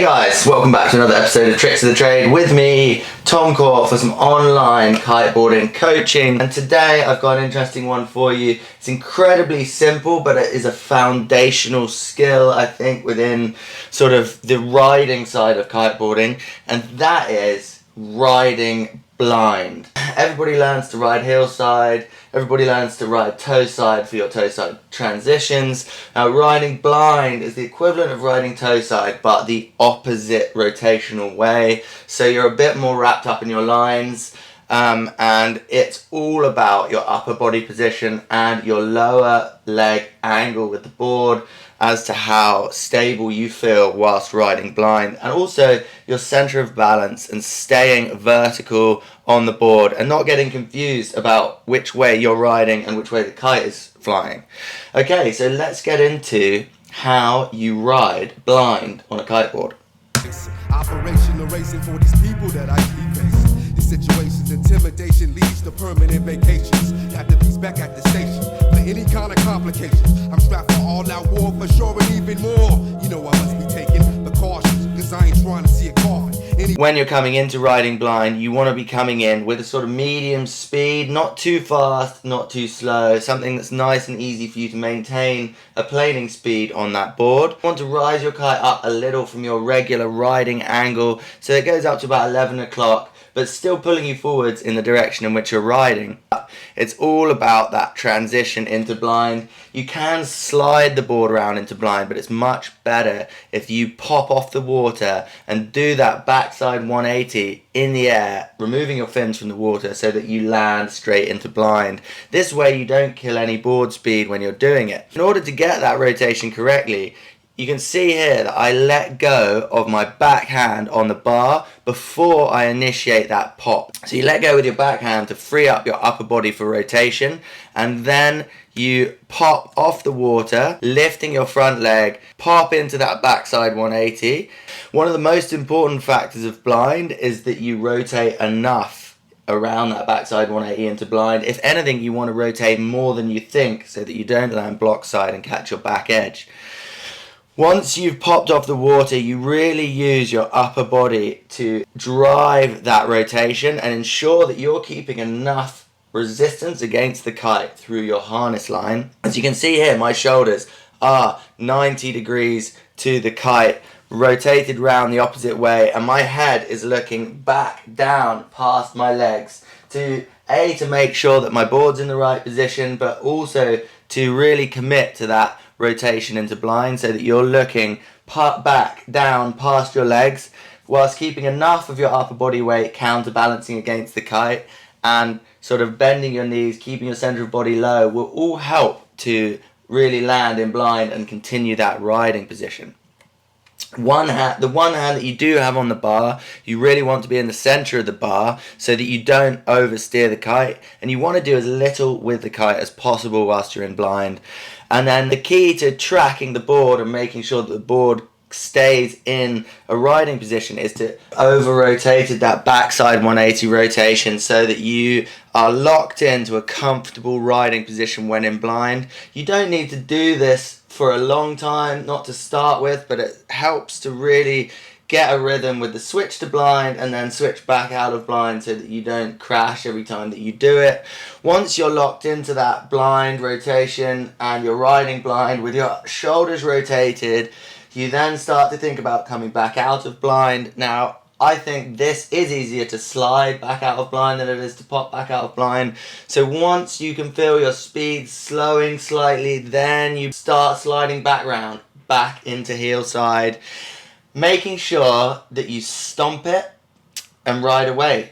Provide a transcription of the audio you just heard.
guys, welcome back to another episode of Tricks of the Trade with me, Tom Court, for some online kiteboarding coaching. And today I've got an interesting one for you. It's incredibly simple, but it is a foundational skill, I think, within sort of the riding side of kiteboarding, and that is riding blind. Everybody learns to ride hillside, everybody learns to ride toe side for your toe side transitions. Now, riding blind is the equivalent of riding toe side, but the opposite rotational way. So you're a bit more wrapped up in your lines, and it's all about your upper body position and your lower leg angle with the board as to how stable you feel whilst riding blind, and also your center of balance and staying vertical on the board and not getting confused about which way you're riding and which way the kite is flying. Okay, so let's get into how you ride blind on a kiteboard. Operational racing for these people that I keep facing. These situations, intimidation leads to permanent vacations. Got the beats back at the station for any kind of complications. I'm strapped for all out war for sure and even more. You know I must be taking the cautions, cause I ain't trying to see a coffin. When you're coming into riding blind, you want to be coming in with a sort of medium speed, not too fast, not too slow, something that's nice and easy for you to maintain a planing speed on that board. You want to rise your kite up a little from your regular riding angle, so it goes up to about 11 o'clock, but still pulling you forwards in the direction in which you're riding. It's all about that transition into blind. You can slide the board around into blind, but it's much better if you pop off the water and do that backside 180 in the air, removing your fins from the water so that you land straight into blind. This way you don't kill any board speed when you're doing it. In order to get that rotation correctly, you can see here that I let go of my backhand on the bar before I initiate that pop. So you let go with your backhand to free up your upper body for rotation, and then you pop off the water, lifting your front leg, pop into that backside 180. One of the most important factors of blind is that you rotate enough around that backside 180 into blind. If anything, you want to rotate more than you think so that you don't land block side and catch your back edge. Once you've popped off the water, you really use your upper body to drive that rotation and ensure that you're keeping enough resistance against the kite through your harness line. As you can see here, my shoulders are 90 degrees to the kite, rotated round the opposite way, and my head is looking back down past my legs to make sure that my board's in the right position, but also to really commit to that rotation into blind so that you're looking back down past your legs whilst keeping enough of your upper body weight counterbalancing against the kite, and sort of bending your knees, keeping your center of body low will all help to really land in blind and continue that riding position. The one hand that you do have on the bar, you really want to be in the center of the bar so that you don't oversteer the kite, and you want to do as little with the kite as possible whilst you're in blind. And then the key to tracking the board and making sure that the board stays in a riding position is to over-rotate that backside 180 rotation so that you are locked into a comfortable riding position when in blind. You don't need to do this for a long time, not to start with, but it helps to really get a rhythm with the switch to blind and then switch back out of blind so that you don't crash every time that you do it. Once you're locked into that blind rotation and you're riding blind with your shoulders rotated, you then start to think about coming back out of blind. Now, I think this is easier to slide back out of blind than it is to pop back out of blind. So once you can feel your speed slowing slightly, then you start sliding back into heel side, making sure that you stomp it and ride away.